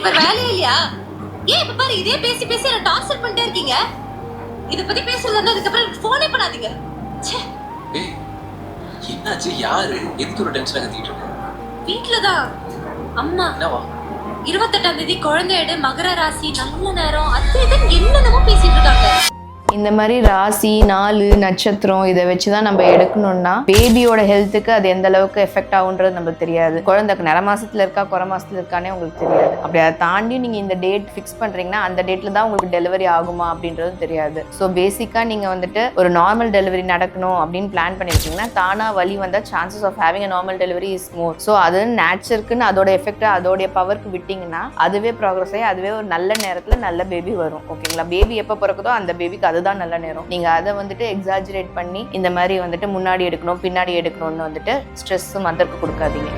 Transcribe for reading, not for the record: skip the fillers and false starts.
வேற வேலையே இல்லையா? ஏன் இப்ப பாரு இதே பேசி பேசி என்ன டார்ச்சர் பண்ணிட்டே இருக்கீங்க? இத பத்தி பேசுறதா அதுக்கு அப்புறம் போனே பண்ணாதீங்க. ச்சே. ஏய் என்னாச்சு? யாரு எதுக்கு ஒரு டென்ஷன் கத்திட்டு இருக்க? வீட்ல தான் அம்மா என்னவா? 28ஆம் தேதி குழந்தை எடு, மகர ராசி, நல்ல நேரம், அது இதுன்னு என்னென்னமோ பேசிட்டு இருக்காங்க. இந்த மாதிரி ராசி, நாலு, நட்சத்திரம் இதை வச்சுதான் நம்ம எடுக்கணும்னா பேபியோட ஹெல்த்துக்கு அது எந்த அளவுக்கு எஃபெக்ட் ஆகுன்றது நம்மளுக்கு தெரியாது. குழந்தைக்கு நிற மாசத்துல இருக்கா குறை மாசத்துல இருக்கானே உங்களுக்கு தெரியாது. அப்படி அதை தாண்டி நீங்க இந்த டேட் ஃபிக்ஸ் பண்றீங்கன்னா அந்த டேட்ல தான் உங்களுக்கு டெலிவரி ஆகுமா அப்படின்றதும் தெரியாது. ஸோ பேசிக்கா நீங்க வந்துட்டு ஒரு நார்மல் டெலிவரி நடக்கணும் அப்படின்னு பிளான் பண்ணிருக்கீங்கன்னா தானா வலி வந்தா chances of having a normal delivery is more. So அது நேச்சருக்குன்னு அதோட எஃபெக்ட் அதோடைய பவருக்கு விட்டீங்கன்னா அதுவே ப்ராக்ரஸ் ஆகி அதுவே ஒரு நல்ல நேரத்துல நல்ல பேபி வரும். ஓகேங்களா? பேபி எப்போ பிறக்குதோ அந்த பேபிக்கு அதுதான் நல்ல நேரம். நீங்க அதை வந்துட்டு எக்ஸாஜரேட் பண்ணி இந்த மாதிரி வந்துட்டு முன்னாடி எடுக்கணும் பின்னாடி எடுக்கணும்னு வந்துட்டு ஸ்ட்ரெஸ் மதருக்கு கொடுக்காதீங்க.